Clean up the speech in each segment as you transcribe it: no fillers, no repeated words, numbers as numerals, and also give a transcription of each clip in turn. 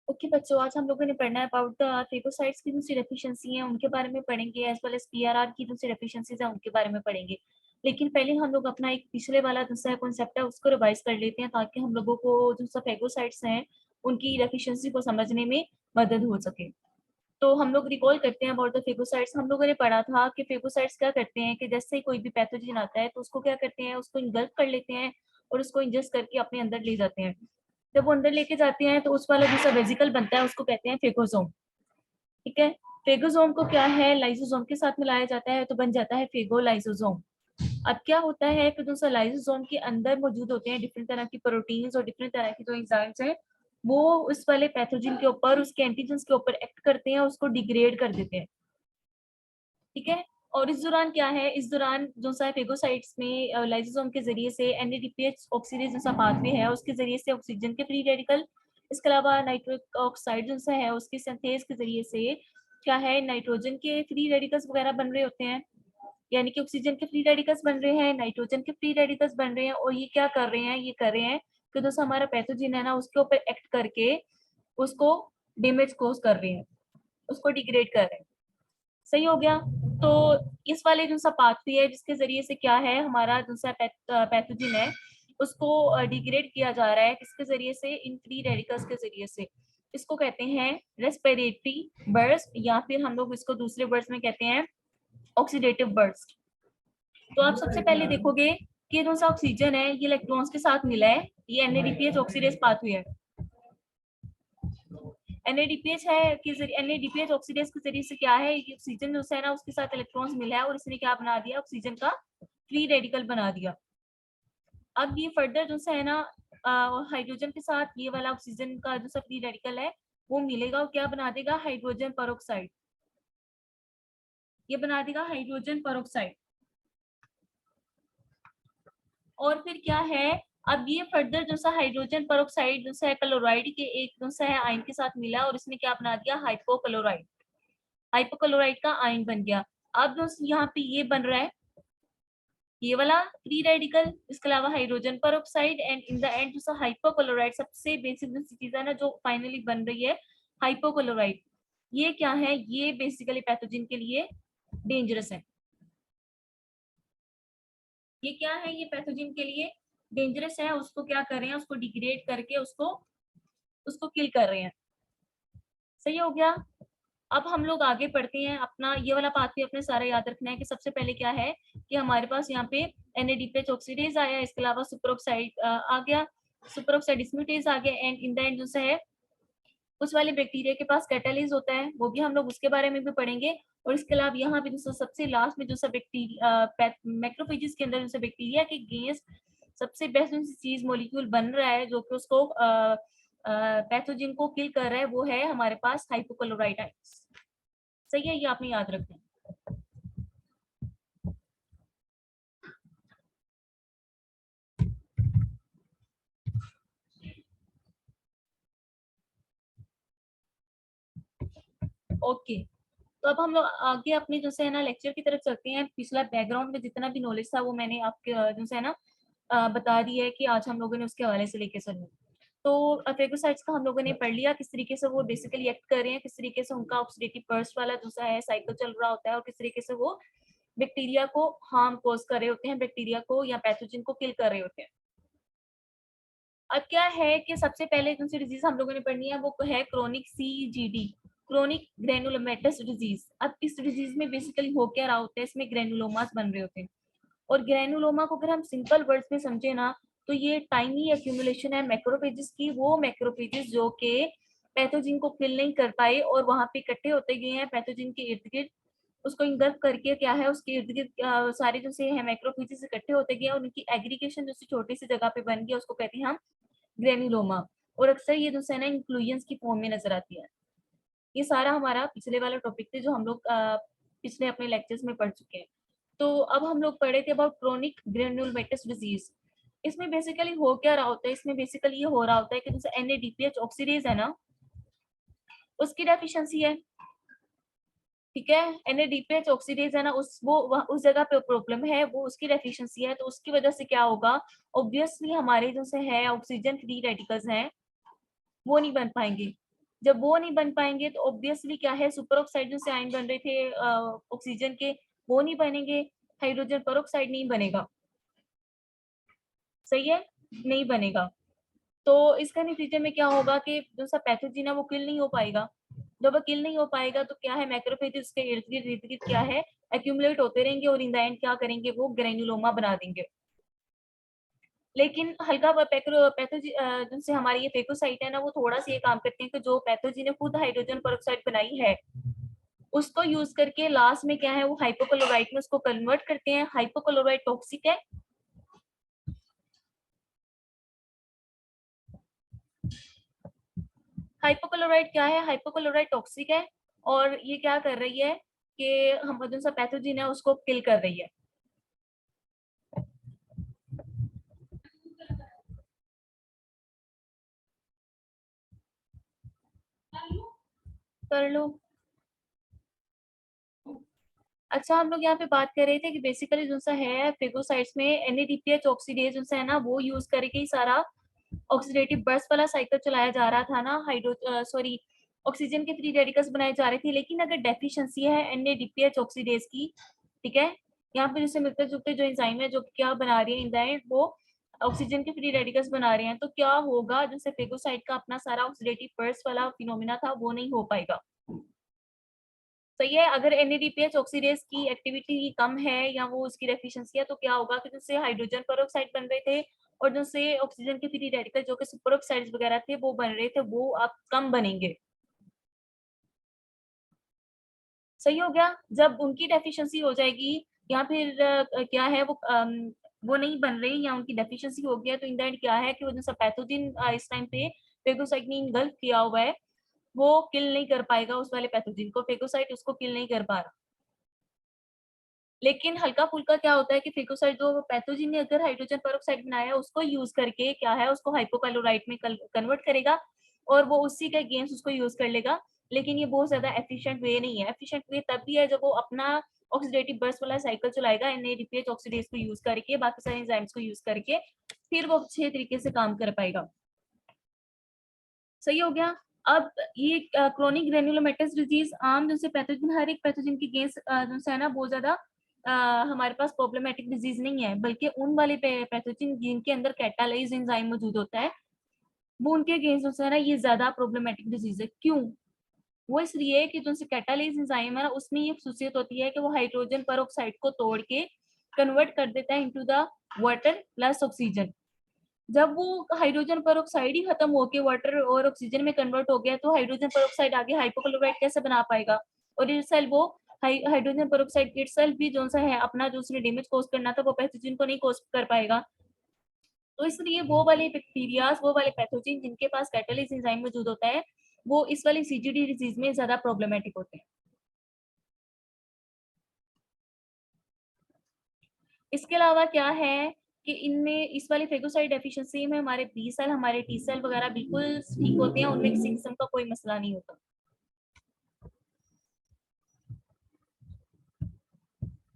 Okay बच्चों, आज हम लोगों ने पढ़ना है अबाउट द फेगोसाइट्स की दूसरी डेफिशिएंसी है, उनके बारे में पढ़ेंगे, एज वेल एज पीआरआर की दूसरी डेफिशिएंसीज है, उनके बारे में पढ़ेंगे। लेकिन पहले हम लोग अपना एक पिछले वाला दूसरा कॉन्सेप्ट है उसको रिवाइज कर लेते हैं, ताकि हम लोगों को जो सब फेगोसाइट्स हैं उनकी डेफिशिएंसी को समझने में मदद हो सके। तो हम लोग रिकॉल करते हैं अबाउट द फेगोसाइट्स। हम लोगों ने पढ़ा था कि फेगोसाइट्स क्या करते हैं कि जैसे ही कोई भी पैथोजन आता है तो उसको क्या करते हैं, उसको इंगल्फ कर लेते हैं और उसको इंजेस्ट करके अपने अंदर ले जाते हैं। जब वो अंदर लेके जाते हैं तो उस वाला दूसरा वेजिकल बनता है, उसको कहते हैं फेगोसोम। ठीक है, फेगोसोम को क्या है, लाइसोसोम के साथ मिलाया जाता है तो बन जाता है फेगोलाइसोसोम। अब क्या होता है कि दूसरा लाइसोसोम के अंदर मौजूद होते हैं डिफरेंट तरह की प्रोटीन्स और डिफरेंट तरह की जो एंजाइम्स हैं, वो उस वाले पैथोजन के ऊपर, उसके एंटीजन्स के ऊपर एक्ट करते हैं, उसको डिग्रेड कर देते हैं। ठीक है, और इस दौरान क्या है, इस दौरान जो सा फेगोसाइट्स में लाइसोसोम के जरिए से एनएडीपीएच ऑक्सीडेज जैसा पाथवे है, उसके जरिए से ऑक्सीजन के फ्री रेडिकल, इसके अलावा नाइट्रिक ऑक्साइड जो सा है उसके सिंथेज के जरिए से क्या है, नाइट्रोजन के फ्री रेडिकल्स वगैरह बन रहे होते हैं। यानी कि ऑक्सीजन के फ्री रेडिकल्स बन रहे हैं, नाइट्रोजन के फ्री रेडिकल्स बन रहे हैं, और ये क्या कर रहे हैं, ये कर रहे हैं कि दोस्तों हमारा पैथोजन है ना, उसके ऊपर एक्ट करके उसको डैमेज कोज कर रहे हैं, उसको डिग्रेड कर रहे हैं। सही हो गया। तो इस वाले जो सा पाथवे है जिसके जरिए से क्या है, हमारा जो सा पैथोजन है उसको डिग्रेड किया जा रहा है, किसके जरिए से, इन फ्री रेडिकल्स के जरिए से। इसको कहते हैं रेस्पिरेटरी बर्स्ट, या फिर हम लोग इसको दूसरे वर्ड्स में कहते हैं ऑक्सीडेटिव बर्स्ट। तो आप सबसे पहले देखोगे कि जो सा ऑक्सीजन है ये इलेक्ट्रॉन्स के साथ मिला है, ये एनएडीपीएच ऑक्सीडेज पाथवे है। एनएडीपीएच है कि एनएडीपीएच ऑक्सीडेज के जरिए से क्या है, ये ऑक्सीजन जो है ना उसके साथ इलेक्ट्रॉन्स मिला है और इसने क्या बना दिया, ऑक्सीजन का फ्री रेडिकल बना दिया। अब ये फर्दर जो है ना हाइड्रोजन के साथ ये वाला ऑक्सीजन का जो सा फ्री रेडिकल है वो मिलेगा और क्या बना देगा, हाइड्रोजन पेरोक्साइड। ये बना देगा हाइड्रोजन पेरोक्साइड। और फिर क्या है, अब ये फर्दर जो सा हाइड्रोजन पेरोक्साइड जो है क्लोराइड के एक जो है आयन के साथ मिला और इसने क्या बना दिया, हाइपोक्लोराइड। हाइपोक्लोराइड का आयन बन गया। अब जो यहाँ पे ये बन रहा है ये वाला फ्री रेडिकल, इसके अलावा hydrogen peroxide, and in the end जो हाइपोक्लोराइड, सबसे बेसिक चीज है ना जो फाइनली बन रही है हाइपोक्लोराइड। ये क्या है, ये बेसिकली पैथोजन के लिए डेंजरस है। ये क्या है, ये पैथोजन के लिए डेंजरस है, उसको क्या कर रहे हैं, उसको डिग्रेड करके उसको उसको किल कर रहे हैं। सही हो गया। अब हम लोग आगे पढ़ते हैं, अपना ये वाला पाथवे अपने सारा याद रखना है कि सबसे पहले क्या है कि हमारे पास यहाँ पे एनएडीपीएच ऑक्सीडेज आया, इसके अलावा सुपर ऑक्साइड आ गया, सुपर ऑक्साइड डिस्म्यूटेज आ गया, एंड इन द एंड जो है उस वाले बैक्टीरिया के पास कैटालिज होता है, वो भी हम लोग उसके बारे में भी पढ़ेंगे। और इसके अलावा यहाँ पे जो सबसे लास्ट में जो सब बैक्टीरिया मैक्रोफेजेस के अंदर जो बैक्टीरिया के अगेंस्ट सबसे बेस्ट चीज मॉलिक्यूल बन रहा है जो कि उसको पैथोजन को किल कर रहा है, वो है हमारे पास हाइपोक्लोराइड आयंस। सही है, ये आपने याद रखना है। ओके, तो अब हम लोग आगे अपने जो है ना लेक्चर की तरफ चलते हैं। पिछला बैकग्राउंड में जितना भी नॉलेज था वो मैंने आपके जो है ना बता दी है कि आज हम लोगों ने उसके हवाले से लेके चलना। तो फेगोसाइट्स का हम लोगों ने पढ़ लिया, किस तरीके से वो बेसिकली एक्ट कर रहे हैं, किस तरीके से उनका ऑक्सीडेटिव बर्स्ट वाला जो है साइकिल चल रहा होता है, और किस तरीके से वो बैक्टीरिया को हार्म कोज कर रहे होते हैं, बैक्टीरिया को या पैथोजन को किल कर रहे होते हैं। अब क्या है कि सबसे पहले कौन सी डिजीज हम लोगों ने पढ़नी है, वो है chronic CGD, chronic granulomatous disease. अब इस डिजीज में बेसिकली हो क्या रहा होता है, इसमें ग्रेनुलोमास बन रहे होते हैं। और ग्रेनुलोमा को अगर हम सिंपल वर्ड्स में समझे ना तो ये टाइनी एक्यूमुलेशन है मैक्रोफेजेस की, वो मैक्रोफेजेस जो के पैथोजन को किल नहीं कर पाए और वहां पे इकट्ठे होते गए हैं पैथोजन के इर्द गिर्द, उसको इंगल्फ करके क्या है उसके इर्द गिर्द सारे जो से है मैक्रोफेजेस इकट्ठे होते गए और उनकी एग्रीगेशन जो छोटी सी जगह पे बन गया, उसको कहते हैं हम ग्रेनुलोमा। और अक्सर ये जो है ना इंक्लूजन्स की फॉर्म में नजर आती है। ये सारा हमारा पिछले वाला टॉपिक थे जो हम लोग पिछले अपने लेक्चर्स में पढ़ चुके हैं। तो अब हम लोग पढ़े थे अबाउट क्रोनिक ग्रेनुलोमेटस डिजीज। इसमें बेसिकली हो क्या रहा होता है, इसमें बेसिकली ये हो रहा होता है कि जैसे एनएडीपीएच ऑक्सीडेज है ना उसकी डेफिशिएंसी है। ठीक है, एनएडीपीएच ऑक्सीडेज है ना उस जगह पे प्रॉब्लम है, वो उसकी डेफिशिएंसी है, तो उसकी वजह से क्या होगा, ऑब्वियसली हमारे जो से है ऑक्सीजन फ्री रेडिकल्स हैं वो नहीं बन पाएंगे। जब वो नहीं बन पाएंगे तो ऑब्वियसली क्या है, सुपर ऑक्साइड से आयन बन रहे थे ऑक्सीजन के, वो नहीं बनेंगे, हाइड्रोजन पर ऑक्साइड नहीं बनेगा। सही है, नहीं बनेगा। तो इसका नतीजे में क्या होगा कि जो सा पैथोजन है वो किल नहीं हो पाएगा। जब वो किल नहीं हो पाएगा तो क्या है, मैक्रोफेज उसके इर्द गिर्द क्या है, एक्यूमुलेट होते रहेंगे और इन द एंड क्या करेंगे, वो ग्रेन्युलोमा बना देंगे। लेकिन हल्का पैथोजन जिनसे हमारी ये फेकोसाइट है ना, वो थोड़ा सा ये काम करते हैं कि जो पैथोजन ने खुद हाइड्रोजन पर बनाई है उसको यूज करके लास्ट में क्या है, वो हाइपोक्लोराइट में उसको कन्वर्ट करते हैं। हाइपोक्लोराइट टॉक्सिक है, हाइपोक्लोराइड क्या है, हाइपोक्लोराइड टॉक्सिक है और ये क्या कर रही है कि हम जो सा पैथोजन है उसको किल कर रही है। कर लो। अच्छा, हम लोग यहाँ पे बात कर रहे थे कि बेसिकली जो सा है फेगोसाइट्स में NADPH ऑक्सीडेज जो सा है ना, वो यूज करके ही सारा ऑक्सीडेटिव बर्स्ट वाला साइकिल चलाया जा रहा था ना, हाइड्रो सॉरी ऑक्सीजन के फ्री रेडिकल्स बनाए जा रहे थे। लेकिन अगर डेफिशिएंसी है NADPH ऑक्सीडेज की, ठीक है, यहाँ पे जैसे मिलते जुलते जो एंजाइम है जो क्या बना रही है इन द एंड, वो ऑक्सीजन के फ्री रेडिकल्स बना रहे हैं, तो क्या होगा, जैसे फेगोसाइट का अपना सारा ऑक्सीडेटिव बर्स्ट वाला फिनोमिना था वो नहीं हो पाएगा। सही है, अगर NADPH ऑक्सीडेज की एक्टिविटी कम है या वो उसकी डेफिशिएंसी है तो क्या होगा कि जिससे हाइड्रोजन पर ऑक्साइड बन रहे थे और जिससे ऑक्सीजन के फ्री रेडिकल जो कि सुपर ऑक्साइड्स वगैरह थे वो बन रहे थे, वो अब कम बनेंगे। सही हो गया, जब उनकी डेफिशिएंसी हो जाएगी या फिर क्या है वो नहीं बन रही या उनकी डेफिशिएंसी हो गया, तो इन द एंड क्या है कि वो जो सा पैथोजन इस टाइम पे फेगोसाइट ने इनगल्फ किया हुआ है, वो किल नहीं कर पाएगा उस वाले पैथोजन को, फेगोसाइट उसको किल नहीं कर पा रहा। लेकिन हल्का फुल्का क्या होता है कि फेगोसाइट जो पैथोजन ने अगर हाइड्रोजन पेरोक्साइड बनाया है उसको यूज करके क्या है, उसको हाइपोक्लोराइट में कन्वर्ट करेगा और वो उसी के अगेंस्ट उसको यूज कर लेगा। लेकिन ये बहुत ज्यादा एफिशिएंट वे नहीं है। एफिशिएंट वे तब भी है जब वो अपना ऑक्सीडेटिव बर्स्ट वाला साइकिल चलाएगा NADPH ऑक्सीडेज को यूज करके, बाकी सारे एंजाइम्स को यूज करके, फिर वो अच्छे तरीके से काम कर पाएगा। सही हो गया। अब ये क्रोनिक ग्रेन्युलोमेटस डिजीज आम जैसे पैथोजन, हर एक पैथोजन की अगेंस्ट जो है ना बहुत ज्यादा हमारे पास प्रॉब्लमेटिक डिजीज नहीं है, बल्कि उन वाले पैथोजन जिनके अंदर कैटालाइज एंजाइम मौजूद होता है वो उनके अगेंस्ट जो है ना ये ज्यादा प्रॉब्लमेटिक डिजीज है। क्यों? वो इसलिए कि जो कैटालाइज एंजाइम है ना उसमें ये खासियत होती है कि वो हाइड्रोजन पर को तोड़ के कन्वर्ट कर देता है into the water plus oxygen. जब वो हाइड्रोजन पर ही खत्म होके वाटर और ऑक्सीजन में कन्वर्ट हो गया तो हाइड्रोजन पर आगे हाइपोक्लोराइड कैसे बना पाएगा? और इटसेल्फ वो हाइड्रोजन पर इटसेल्फ भी जो सा है अपना जो उसने डैमेज कॉज करना था वो पैथोजन को नहीं कॉज कर पाएगा। तो इसलिए वो वाले बैक्टीरियाज, वो वाले पैथोजन जिनके पास कैटालिस एंजाइम मौजूद होता है वो इस वाली CGD डिजीज में ज्यादा प्रॉब्लमेटिक होते हैं। इसके अलावा क्या है कि इनमें इस वाली फेगोसाइड डेफिशिएंसी में हमारे बी सेल, हमारे टी सेल वगैरह बिल्कुल ठीक होते हैं, उनमें किसी किस्म का कोई मसला नहीं होता।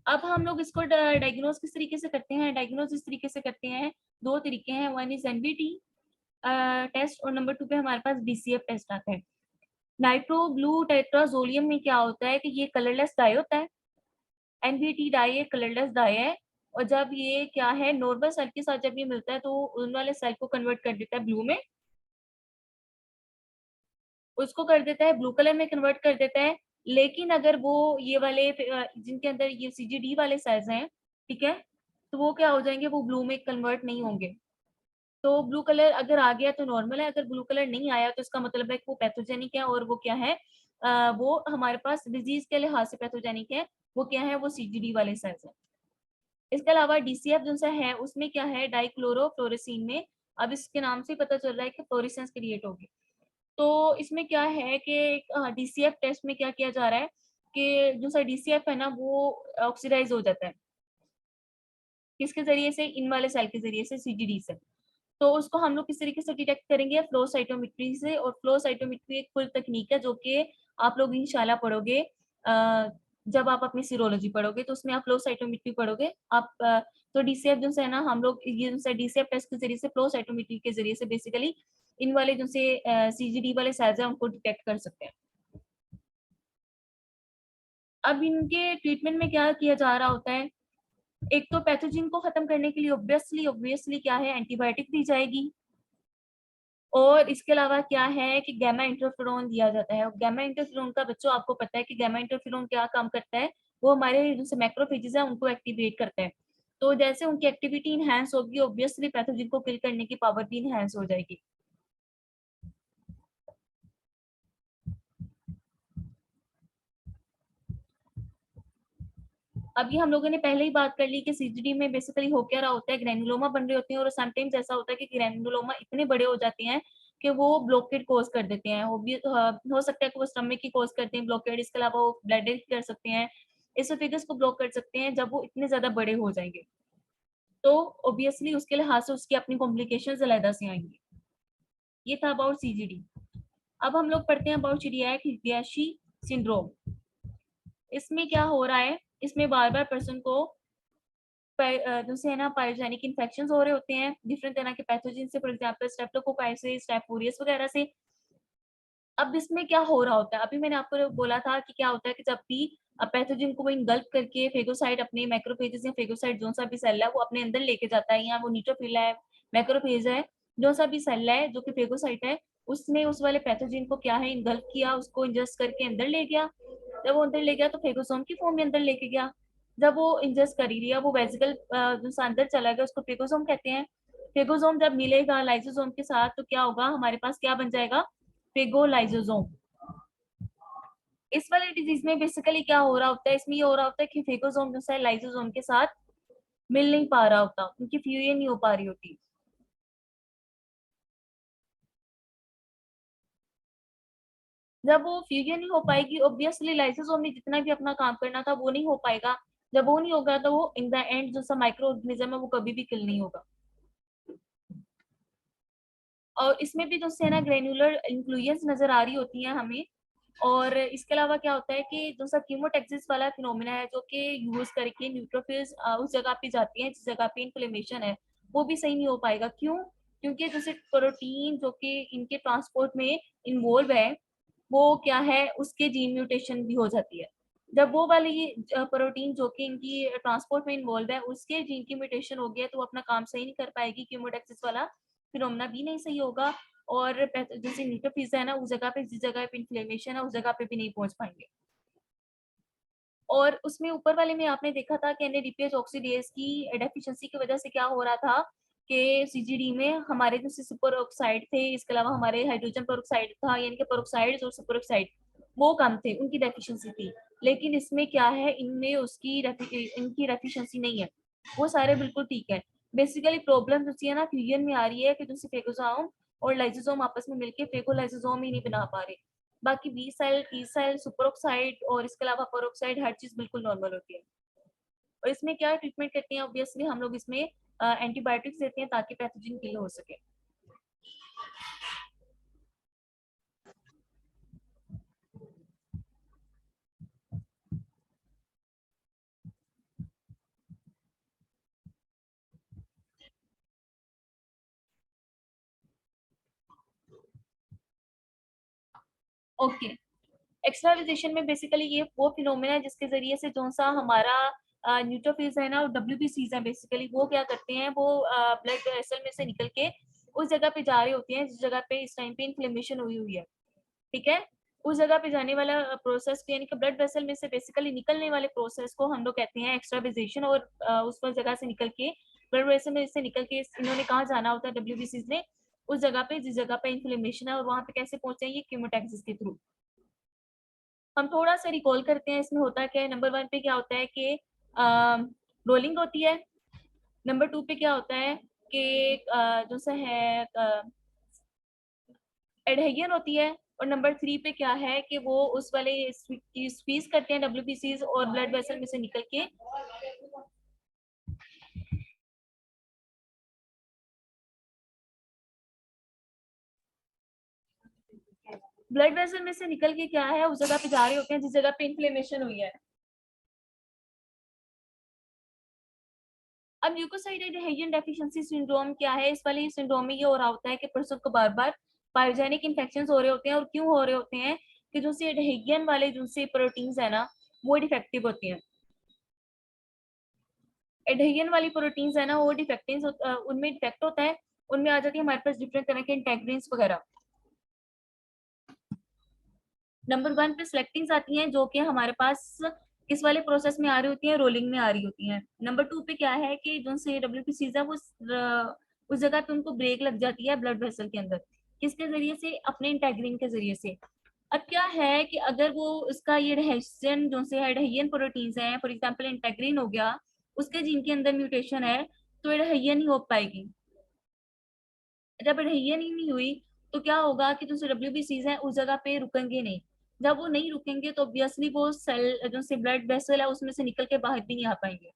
अब हम लोग इसको डायग्नोज किस तरीके से करते हैं? डायग्नोज इस तरीके से करते हैं, दो तरीके हैं, वन इज NBT टेस्ट और नंबर 2 पे हमारे पास DCF टेस्ट आता है। नाइट्रो ब्लू टेट्राजोलियम में क्या होता है कि ये कलरलेस डाई होता है। NBT डाई एक कलरलेस डाई है और जब ये क्या है नॉर्मल सेल के साथ जब ये मिलता है तो उन वाले सेल को कन्वर्ट कर देता है ब्लू में, उसको कर देता है ब्लू कलर में कन्वर्ट कर देता है। लेकिन अगर वो ये वाले जिनके अंदर ये CGD वाले सेल्स हैं, ठीक है, तो वो क्या हो जाएंगे, वो ब्लू में कन्वर्ट नहीं होंगे। तो ब्लू कलर अगर आ गया तो नॉर्मल है, अगर ब्लू कलर नहीं आया तो इसका मतलब है कि वो पैथोजेनिक है और वो क्या है, वो हमारे पास डिजीज के लिहाज से पैथोजेनिक है। वो क्या है, वो CGD वाले सेल्स है। इसके अलावा DCF जो सा है उसमें क्या है, डाइक्लोरोफ्लोरेसीन में, अब इसके नाम से पता चल रहा है कि फ्लोरेसेंस क्रिएट होगी। तो इसमें क्या है कि DCF टेस्ट में क्या किया जा रहा है कि जो सा DCF है ना वो ऑक्सीडाइज हो जाता है, किसके जरिए से, इन वाले सेल के जरिए से, CGD से। तो उसको हम लोग किस तरीके से डिटेक्ट करेंगे, फ्लो साइटोमेट्री से। और फ्लो साइटोमेट्री एक फुल तकनीक है जो कि आप लोग इंशाल्लाह पढ़ोगे, जब आप अपनी सीरोलॉजी पढ़ोगे तो उसमें आप फ्लो साइटोमेट्री पढ़ोगे आप। तो DCF जो है ना, हम लोग ये जो DCF टेस्ट के जरिए से, फ्लो साइटोमेट्री के जरिए से बेसिकली इन वाले जो से CGD वाले सेल्स हैं उनको डिटेक्ट कर सकते हैं। अब इनके ट्रीटमेंट में क्या किया जा रहा होता है, एक तो पैथोजन को खत्म करने के लिए ऑब्वियसली क्या है, एंटीबायोटिक दी जाएगी, और इसके अलावा क्या है कि गामा इंटरफेरोन दिया जाता है। गामा इंटरफेरोन का बच्चों आपको पता है कि गामा इंटरफेरोन क्या काम करता है, वो हमारे जो मैक्रोफेजेस है उनको एक्टिवेट करता है। तो जैसे उनकी एक्टिविटी इनहैंस होगी, ऑब्वियसली पैथोजन को किल करने की पावर भी इनहैंस हो जाएगी। अभी हम लोगों ने पहले ही बात कर ली कि सीजीडी में बेसिकली हो क्या रहा होता है, ग्रैनुलोमा बन रहे होते हैं, और समटाइम्स ऐसा होता है कि ग्रैनुलोमा इतने बड़े हो जाते हैं कि वो ब्लॉकेट कॉज कर देते हैं। हो सकता है कि वो स्टमक की कॉज करते हैं ब्लॉकेट, इसके अलावा वो ब्लैडर की कर सकते हैं, एसोफेगस को ब्लॉक कर सकते हैं जब वो इतने ज्यादा बड़े हो जाएंगे। तो ऑब्वियसली उसके लिहाज से उसकी अपनी कॉम्प्लिकेशंस अलग से आएंगी। ये था अबाउट सीजीडी। अब हम लोग पढ़ते हैं अबाउट चिड़ियाक हिदेयाशी सिंड्रोम। इसमें क्या हो रहा है, इसमें बार बार पर्सन को जैसे है ना पायरोजेनिक इन्फेक्शंस हो रहे होते हैं डिफरेंट तरह के पैथोजन से, फॉर एग्जांपल स्ट्रेप्टोकोकाइसिस, स्टेफ ऑरियस वगैरह से। अब इसमें क्या हो रहा होता है, अभी मैंने आपको बोला था कि क्या होता है कि जब भी पैथोजन को वो इंगल्फ करके फेगोसाइट अपने मैक्रोफेजेस या फेगोसाइट जो सा भी सेल है वो अपने अंदर लेके जाता है, या वो न्यूट्रोफिल है, मैक्रोफेज है, जो सा भी सेल है जो कि फेगोसाइट है, उसने उस वाले पैथोजन को क्या है इंगल्फ किया, उसको इंजेस्ट करके अंदर ले गया। जब वो अंदर ले गया तो फेगोसोम की फॉर्म में अंदर लेके गया। जब वो इंजेस्ट कर ही लिया, वो वेजिकल जो अंदर चला गया, उसको फेगोसोम कहते हैं। फेगोसोम जब मिलेगा लाइसोसोम के साथ तो क्या होगा, हमारे पास क्या बन जाएगा, फेगोलाइसोसोम। इस वाले डिजीज में बेसिकली क्या हो रहा होता है, इसमें ये हो रहा होता है कि फेगोसोम जो है लाइसोसोम के साथ मिल नहीं पा रहा होता, उनकी फ्यूजन नहीं हो पा रही होती। जब वो फ्यूजन नहीं हो पाएगी, ऑब्वियसली लाइसोसोम ने जितना भी अपना काम करना था वो नहीं हो पाएगा। जब वो नहीं होगा तो वो इन द एंड जो सा माइक्रो ऑर्गेनिज्म है वो कभी भी किल नहीं होगा। और इसमें भी जो है ना ग्रेनुलर इंक्लूजन्स नजर आ रही होती हैं हमें। और इसके अलावा क्या होता है कि जो सा कीमोटेक्सिस वाला फिनोमिना है जो कि यूज करके न्यूट्रोफिल्स उस जगह पे जाती हैं जिस जगह पे इन्फ्लेमेशन है, वो भी सही नहीं हो पाएगा। क्यों? क्योंकि जैसे प्रोटीन जो कि इनके ट्रांसपोर्ट में इन्वॉल्व है, वो क्या है उसके जीन म्यूटेशन भी हो जाती है। जब वो वाली प्रोटीन जो कि इनकी ट्रांसपोर्ट में इन्वॉल्व है उसके जीन की म्यूटेशन हो गया तो वो अपना काम सही नहीं कर पाएगी, कीमोटेक्सिस वाला फिनोमेना भी नहीं सही होगा। और जैसे न्यूट्रोफिल्स है ना, उस जगह पे जिस जगह पे इन्फ्लेमेशन है उस जगह पे भी नहीं पहुंच पाएंगे। और उसमें ऊपर वाले में आपने देखा था कि एनएडीपीएच ऑक्सीडेज की डेफिशिएंसी की वजह से क्या हो रहा था कि सीजीडी में हमारे जो सुपर ऑक्साइड थे, इसके अलावा हमारे हाइड्रोजन पेरोक्साइड था, यानी कि पेरोक्साइड और सुपर ऑक्साइड वो कम थे, उनकी डेफिशिएंसी थी। लेकिन इसमें क्या है, इनमें उसकी इनकी डेफिशिएंसी नहीं है, वो सारे बिल्कुल ठीक है। बेसिकली प्रॉब्लम जो है ना फ्यूजन में आ रही है कि जो फेगोसोम और लाइसोसोम आपस में मिलकर फेगोलाइसोसोम ही नहीं बना पा रहे। बाकी B cell, T cell, superoxide और इसके अलावा पेरोक्साइड हर चीज बिल्कुल नॉर्मल होती है। और इसमें क्या ट्रीटमेंट करते हैं, ऑब्वियसली हम लोग इसमें एंटीबायोटिक्स देते हैं ताकि पैथोजन किल हो सके। ओके, एक्सटर्नलाइजेशन में बेसिकली ये वो फिनोमेना है जिसके जरिए से जो सा हमारा न्यूट्रोफिल्स है ना और डब्ल्यूबीसीज है, बेसिकली वो क्या करते हैं, वो ब्लड वेसल में से निकल के उस जगह पे जा रहे होते हैं जिस जगह पे इस टाइम पे इन्फ्लेमेशन हुई हुई है। ठीक है, उस जगह पे जाने वाला प्रोसेस यानी कि ब्लड वेसल में से बेसिकली निकलने वाले प्रोसेस को हम लोग कहते हैं एक्स्ट्राविजेशन। और उस पर जगह से निकल के ब्लड वेसल में से निकल के इन्होंने कहाँ जाना होता है, डब्ल्यूबीसीज ने उस जगह पे जिस जगह पे इन्फ्लेमेशन है, और वहां पे कैसे पहुंचे हैं, ये कीमोटैक्सिस के थ्रू। हम थोड़ा सा रिकॉल करते हैं इसमें होता क्या है। नंबर 1 पे क्या होता है कि रोलिंग होती है। नंबर 2 पे क्या होता है कि जो सा है एडहेजन होती है। और नंबर 3 पे क्या है कि वो उस वाले स्क्वीज करते हैं डब्ल्यूबीसीज और ब्लड वेसल में से निकल के ब्लड वेसल में से निकल के क्या है उस जगह पे जा रहे होते हैं जिस जगह पे इन्फ्लेमेशन हुई है। अब ल्यूकोसाइड एडेहेशन डेफिशिएंसी सिंड्रोम क्या है? इस वाले सिंड्रोम में ये हो रहा होता है कि पर्सन को बार बार पायोजेनिक इन्फेक्शन हो रहे होते हैं। और क्यों हो रहे होते हैं? कि जो से एडेहेशन वाले जो से प्रोटीन्स है ना वो डिफेक्टिव होती हैं। एडेहेशन वाली प्रोटीन्स है ना वो डिफेक्टिव उनमें डिफेक्ट होता है। उनमें आ जाती है हमारे पास डिफरेंट तरह के इंटेग्रिन्स वगैरह। नंबर 1 पे सेलेक्टिंग्स आती हैं जो कि हमारे पास किस वाले प्रोसेस में आ रही होती है? रोलिंग में आ रही होती हैं। नंबर 2 पे क्या है कि जो से डब्ल्यूपीसीज है वो उस जगह पे उनको ब्रेक लग जाती है ब्लड वेसल के अंदर। किसके जरिए से? अपने इंटेग्रिन के जरिए से। अब क्या है कि अगर वो उसका ये एडहेशन जो से एडहेशन प्रोटीन्स हैं, फॉर एग्जांपल इंटेग्रिन हो गया, उसके जीन के अंदर म्यूटेशन है तो एडहेशन नहीं हो पाएगी। जब एडहेशन ही नहीं हुई तो क्या होगा कि जो डब्ल्यूबीसीज हैं उस जगह पे रुकेंगे नहीं। जब वो नहीं रुकेंगे तो ऑब्वियसली वो सेल जो से ब्लड वेसल है उसमें से निकल के बाहर भी नहीं आ पाएंगे।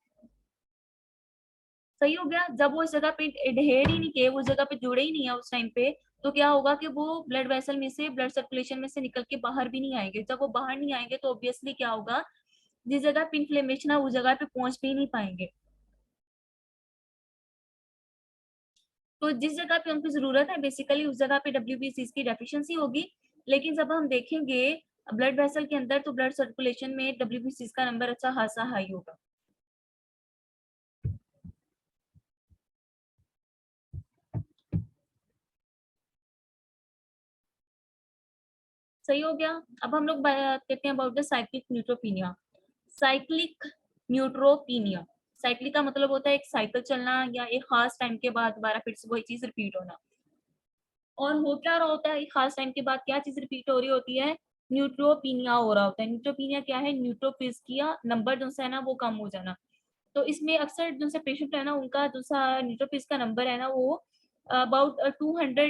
सही हो गया। जब वो इस जगह पे एडहेड ही नहीं किए, वो उस जगह पे जुड़े ही नहीं है उस टाइम पे, तो क्या होगा कि वो ब्लड वेसल में से ब्लड सर्कुलेशन में से निकल के बाहर भी नहीं आएंगे। जब वो बाहर नहीं आएंगे तो ऑब्वियसली क्या होगा? जिस जगह पे इन्फ्लेमेशन है उस जगह पे पहुंच भी नहीं पाएंगे। तो जिस जगह पे उनको जरूरत है बेसिकली उस जगह पे डब्ल्यूबीसीज की डेफिशिएंसी होगी। लेकिन जब हम देखेंगे ब्लड वेसल के अंदर तो ब्लड सर्कुलेशन में डब्ल्यूबीसीज का नंबर अच्छा खासा हाई होगा। सही हो गया। अब हम लोग बात करते हैं about the cyclic neutropenia. Cyclic neutropenia, cyclic का मतलब होता है एक साइकिल चलना या एक खास टाइम के बाद दोबारा फिर से वही चीज रिपीट होना। और हो क्या रहा होता है? एक खास टाइम के बाद क्या चीज रिपीट हो रही होती है? न्यूट्रोपीनिया हो रहा होता है। न्यूट्रोपीनिया क्या है? न्यूट्रोफिल्स का नंबर जो है ना वो कम हो जाना। तो इसमें अक्सर जो से पेशेंट है ना उनका जो सा न्यूट्रोफिल्स का नंबर है ना वो अबाउट 200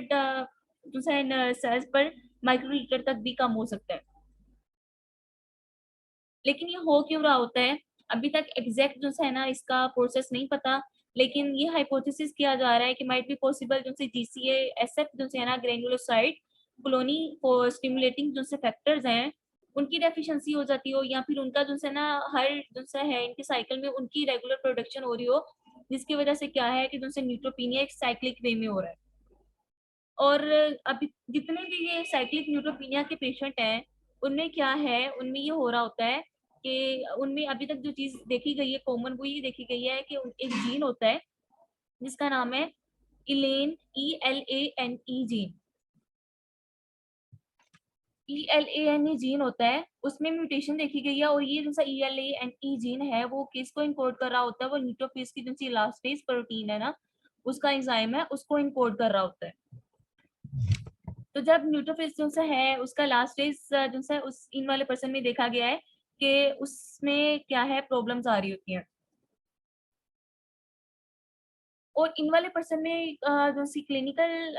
जो है सेल्स पर माइक्रोलीटर तक भी कम हो सकता है। लेकिन ये हो क्यों रहा होता है? अभी तक एग्जैक्ट जो है ना इसका प्रोसेस नहीं पता। लेकिन ये हाइपोथेसिस किया जा रहा है कि माइट बी पॉसिबल जो से जीसीए एसएफ जो है ना ग्रेन्युलोसाइड कॉलोनी फॉर स्टिमुलेटिंग जो से फैक्टर्स हैं उनकी डेफिशिएंसी हो जाती हो, या फिर उनका जो है ना हर जो है इनके साइकिल में उनकी रेगुलर प्रोडक्शन हो रही हो, जिसकी वजह से क्या है कि जो से न्यूट्रोपीनिया एक साइक्लिक वे में हो रहा है। और अभी जितने भी ये साइक्लिक न्यूट्रोपीनिया के पेशेंट हैं उनमें क्या है, उनमें ये हो रहा होता है कि उनमें अभी तक जो चीज देखी गई है कॉमन वो ये देखी गई है कि एक जीन होता है जिसका नाम है इलेन ELANE जीन। ELANE जीन होता है, उसमें म्यूटेशन देखी गई है। और ये जो सा ELANE जीन है वो किसको इनकोड कर रहा होता है? वो न्यूट्रोफिल्स की जो सी इलास्टेज प्रोटीन है ना उसका एंजाइम है उसको इनकोड कर रहा होता है। तो जब न्यूट्रोफिल्स जो सा है उसका लास्ट स्टेज जो सा उस इन वाले पर्सन में देखा गया है कि उसमें क्या है प्रॉब्लम्स आ रही होती हैं। और इन वाले पर्सन में जो सी क्लिनिकल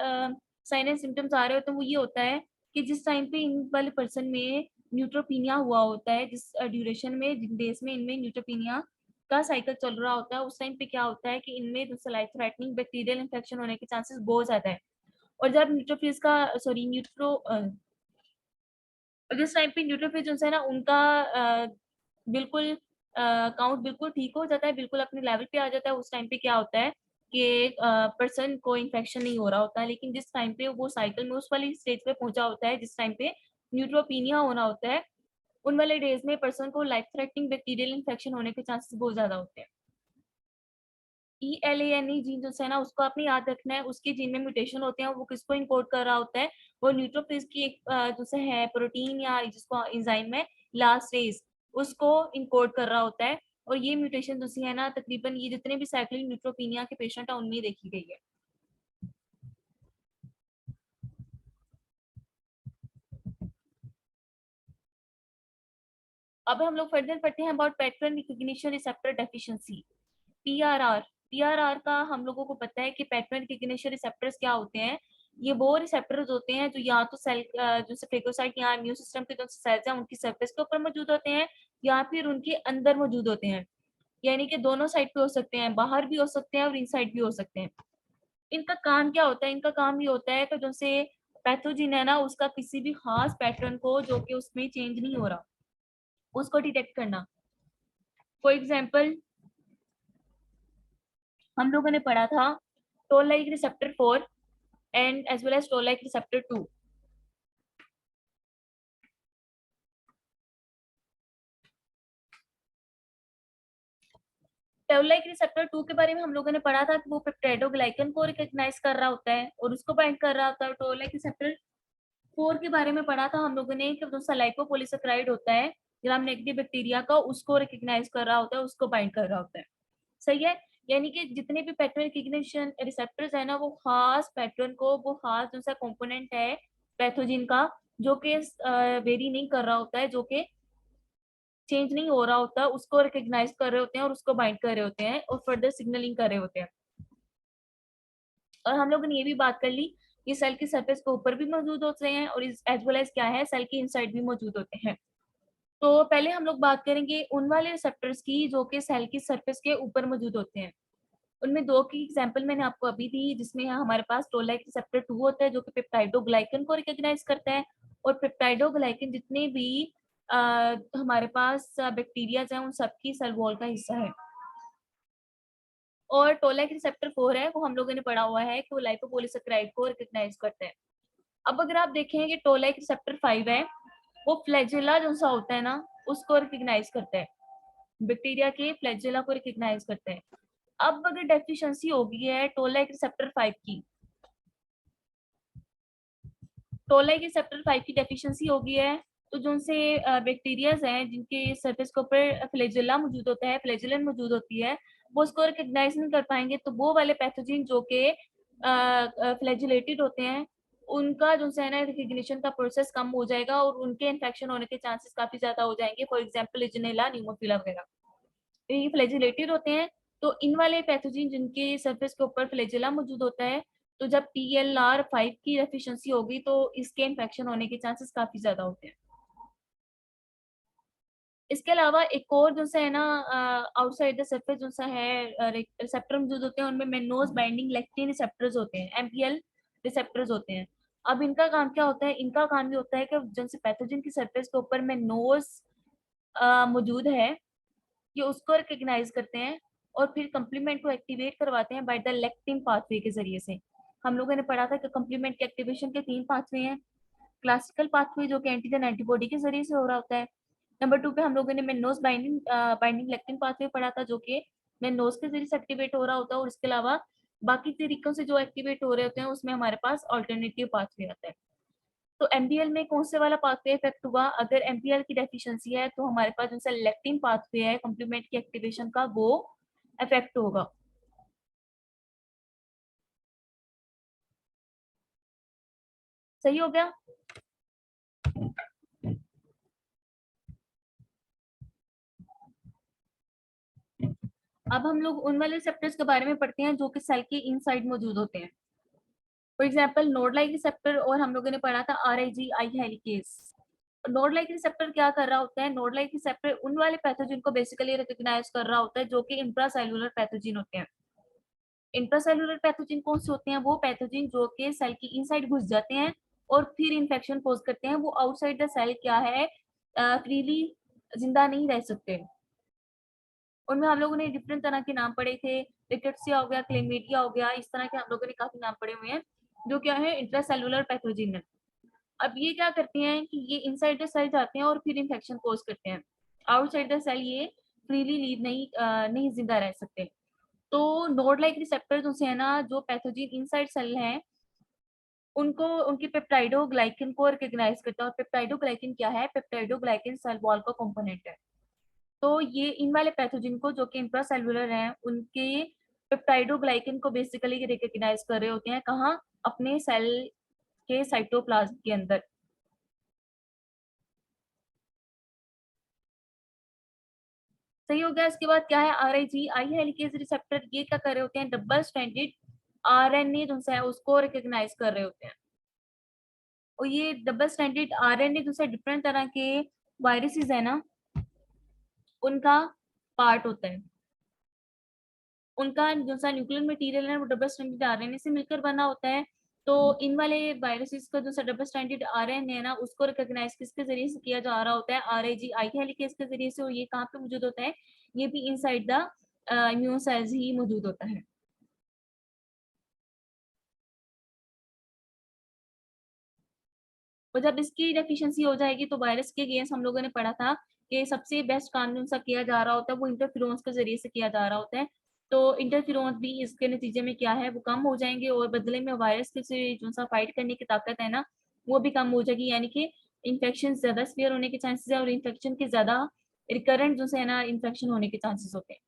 साइन एंड सिम्टम्स आ रहे होते हैं वो ये होता है कि जिस टाइम पे इन वाले पर्सन में न्यूट्रोपीनिया हुआ होता है, जिस ड्यूरेशन में जिन डेज में इनमें न्यूट्रोपीनिया का साइकिल चल रहा होता है उस टाइम पे क्या होता है कि इनमें जो लाइफ थ्रेटनिंग बैक्टीरियल इन्फेक्शन होने के चांसेस बहुत ज्यादा है। और जब न्यूट्रोफिल्स का सॉरी न्यूट्रो और जिस टाइम पे न्यूट्रोफिल जो है ना उनका बिल्कुल काउंट बिल्कुल ठीक हो जाता है, बिल्कुल अपने लेवल पे आ जाता है, उस टाइम पे क्या होता है कि पर्सन को इन्फेक्शन नहीं हो रहा होता है। लेकिन जिस टाइम पे वो साइकिल में उस वाली स्टेज पे पहुंचा होता है जिस टाइम पे न्यूट्रोपीनिया होना होता है, उन वाले डेज में पर्सन को लाइफ थ्रेटनिंग बैक्टीरियल इन्फेक्शन होने के चांसेस बहुत ज्यादा होते हैं। ELANE जीन जो है ना उसको आपने याद रखना है, उसके जीन में म्यूटेशन होते हैं, वो किसको इनकोड कर रहा होता है? वो न्यूट्रोफिल्स की एक जो है प्रोटीन या जिसको एंजाइम है इलास्टेज उसको इनकोड कर रहा होता है। और ये म्यूटेशन जो है ना तकरीबन ये जितने भी साइक्लिक न्यूट्रोपीनिया के पेशेंट है उनमें देखी गई है। अब हम लोग फर्दर पढ़ते हैं about pattern recognition receptor deficiency, PRR। PRR का हम लोगों को पता है कि पैटर्न रिकग्निशन रिसेप्टर्स क्या होते हैं? ये वो रिसेप्टर्स होते हैं जो या तो सेल जो फेगोसाइट या इम्यून सिस्टम के जो सेल्स हैं उनकी सरफेस के ऊपर मौजूद होते हैं या फिर उनके अंदर मौजूद होते हैं। यानी कि दोनों साइड पे हो सकते हैं, बाहर भी हो सकते हैं और इनसाइड भी हो सकते हैं। इनका काम क्या होता है? इनका काम ये होता है कि जो से पैथोजिन है ना उसका किसी भी खास पैटर्न को जो कि उसमें चेंज नहीं हो रहा उसको डिटेक्ट करना। फॉर एग्जाम्पल हम लोगों ने पढ़ा था toll like receptor 4 and as well as toll like receptor 2। Toll like receptor 2 के बारे में हम लोगों ने पढ़ा था कि वो पेप्टाइडोग्लाइकन को रिकॉग्नाइज कर रहा होता है और उसको बाइंड कर रहा होता है। टोल लाइक रिसेप्टर 4 के बारे में पढ़ा था हम लोगों ने कि जो लाइपोपॉलीसेकेराइड होता है ग्राम नेगेटिव बैक्टीरिया का, उसको रिकॉग्नाइज कर रहा होता है, उसको बाइंड कर रहा होता है। सही है। यानी कि जितने भी पैटर्न रिकॉग्निशन रिसेप्टर्स है ना, वो खास पैटर्न को, वो खास जो सा कंपोनेंट है पैथोजिन का, जो कि वेरी नहीं कर रहा होता है, जो कि चेंज नहीं हो रहा होता, उसको रिकॉग्नाइज कर रहे होते हैं और उसको बाइंड कर रहे होते हैं और फर्दर सिग्नलिंग कर रहे होते हैं। और हम लोगों ने ये भी बात कर ली कि सेल की सरफेस के ऊपर भी मौजूद होते हैं और एज वेल एज क्या है, सेल के इनसाइड भी मौजूद होते हैं। तो पहले हम लोग बात करेंगे उन वाले रिसेप्टर्स की जो कि सेल की सरफेस के ऊपर मौजूद होते हैं। उनमें दो की एग्जांपल मैंने आपको अभी दी, जिसमें यहाँ हमारे पास टोल लाइक रिसेप्टर 2 होता है जो कि पेप्टाइडोग्लाइकन को रिकॉग्नाइज करता है, और पेप्टाइडोग्लाइकन जितने भी हमारे पास बैक्टीरिया हैं उन सबकी सेल वॉल का हिस्सा है। और टोल लाइक रिसेप्टर 4 है, वो हम लोगों ने पढ़ा हुआ है कि वो लाइपोपॉलीसेकेराइड को रिकॉग्नाइज करता है। अब अगर आप देखें कि टोल लाइक रिसेप्टर 5 है, वो फ्लैजेला जो सा होता है ना, उसको रिकॉग्नाइज करता है, बैक्टीरिया के फ्लैजेला को रिकॉग्नाइज करते हैं। अब अगर डेफिशिएंसी हो गई है टोल लाइक रिसेप्टर 5 की, टोल लाइक रिसेप्टर 5 की डेफिशिएंसी हो गई है, तो जो उनसे बैक्टीरियाज हैं जिनके सरफेस के ऊपर फ्लैजेला मौजूद होता है, फ्लैजेलन मौजूद होती है, वो उसको रिकॉग्नाइज नहीं कर पाएंगे। तो वो वाले पैथोजन जो कि फ्लैजिलेटेड होते हैं, उनका जो है ना रिकॉग्निशन का प्रोसेस कम हो जाएगा और उनके इन्फेक्शन होने के चांसेस काफी ज्यादा हो जाएंगे। फॉर एग्जांपल लेजिनेला, न्यूमोफिला वगैरह, ये फ्लैजिलेटेड होते हैं। तो इन वाले पैथोजन जिनके सरफेस के ऊपर फ्लैजेला मौजूद होता है, तो जब TLR5 की एफिशिएंसी होगी तो इसके इन्फेक्शन होने के चांसेस काफी ज्यादा होते हैं। इसके अलावा एक और जो सा है ना, आउटसाइड द सरफेस जो सा है रिसेप्टर मौजूद होते हैं, उनमें मेनोज बाइंडिंग लेक्टिन रिसेप्टर्स होते हैं, MPL रिसेप्टर्स होते हैं। अब इनका काम क्या होता है? इनका काम ये होता है कि जैसे पैथोजन की सरफेस के ऊपर मेनोज मौजूद है, ये उसको रिकॉग्नाइज करते हैं और फिर कंप्लीमेंट को एक्टिवेट करवाते हैं बाय द लेक्टिन पाथवे के जरिए से। हम लोगों ने पढ़ा था कि कंप्लीमेंट के एक्टिवेशन के 3 पाथवे हैं। क्लासिकल पाथवे जो कि एंटीजन एंटीबॉडी के जरिए से हो रहा होता है। नंबर 2 पे हम लोगों ने mannose binding binding lectin pathway पढ़ा था, जो कि मेनोज के जरिए से एक्टिवेट हो रहा होता है, और इसके अलावा बाकी तरीकों से जो एक्टिवेट हो रहे होते हैं उसमें हमारे पास ऑल्टरनेटिव पाथवे आता है। तो एमपीएल में कौन से वाला पाथवे इफेक्ट हुआ? अगर एमपीएल की डेफिशिएंसी है तो हमारे पास जो लेक्टिन पाथवे है कॉम्प्लीमेंट की एक्टिवेशन का, वो इफेक्ट होगा। सही हो गया। अब हम लोग उन वाले रिसेप्टर्स के बारे में पढ़ते हैं जो कि सेल के इनसाइड मौजूद होते हैं। For example node like receptor, और हम लोगों ने पढ़ा था RIG आई हेलिकेस। नोड लाइक रिसेप्टर क्या कर रहा होता है? नोड लाइक रिसेप्टर उन वाले पैथोजन को बेसिकली रिकॉग्नाइज कर रहा होता है जो कि इंट्रासेल्युलर पैथोजन होते हैं। इंट्रासेल्युलर पैथोजन कौन से होते हैं? वो पैथोजन जो कि सेल की इनसाइड घुस जाते हैं और फिर इंफेक्शन कोज करते हैं। वो आउटसाइड द सेल क्या है, फ्रीली जिंदा नहीं रह सकते। उनमें हम लोगों ने डिफरेंट तरह के नाम पढ़े थे, रिकेट्सिया हो गया, क्लेमिडिया हो गया, इस तरह के हम लोगों ने काफी नाम पढ़े हुए हैं, जो क्या है इंट्रासेल्युलर पैथोजन है। अब ये क्या करते हैं कि ये इनसाइड द सेल जाते हैं और फिर इंफेक्शन कोज करते हैं। आउटसाइड द सेल ये फ्रीली लीव नहीं जिंदा रह सकते। तो नोड लाइक रिसेप्टर जो है ना, जो पैथोजन इनसाइड सेल हैं, उनको उनकी पेप्टाइडोग्लाइकन को रिकॉग्नाइज करता है। और पेप्टाइडोग्लाइकन क्या है? पेप्टाइडोग्लाइकन सेल वॉल का कंपोनेंट है। तो ये इन वाले पैथोजन को जो कि इंट्रासेल्युलर हैं, उनके पेप्टाइडोग्लाइकन को बेसिकली रिकॉग्नाइज कर रहे होते हैं। कहाँ? अपने सेल के साइटोप्लाज्म के अंदर। सही हो गया। इसके बाद क्या है? RIG आई हेलिकेज रिसेप्टर, ये क्या कर रहे होते हैं? डबल स्ट्रैंडेड RNA जो है उसको रिकॉग्नाइज कर रहे होते हैं। और ये डबल स्ट्रैंडेड RNA जो है डिफरेंट तरह के वायरसेस है ना, उनका पार्ट होता है। उनका जो सा न्यूक्लियर मटेरियल है वो डबल स्ट्रैंडेड RNA से मिलकर बना होता है। तो इन वाले वायरसेस का जो सा डबल स्ट्रैंडेड RNA है ना, उसको रिकॉग्नाइज किसके जरिए से किया जा रहा होता है? RIG आई हेलिकेज के जरिए से। और ये कहाँ पे मौजूद होता है? ये भी इनसाइड द इम्यून सेल्स ही मौजूद होता है। और जब इसकी डेफिशिएंसी हो जाएगी तो वायरस के अगेंस्ट हम लोगों ने पढ़ा था कि सबसे बेस्ट कानून सा किया जा रहा होता है, वो इंटरफेरोन्स के ज़रिए से किया जा रहा होता है। तो इंटरफेरोन्स भी इसके नतीजे में क्या है, वो कम हो जाएँगे और बदले में वायरस के से जो-सा फाइट करने की ताकत है ना, वो भी कम हो जाएगी। यानी कि इन्फेक्शन ज़्यादा सीवियर होने के चांसेस है और इन्फेक्शन के ज़्यादा रिकरेंट जो है ना इन्फेक्शन होने के चांसेस होते हैं।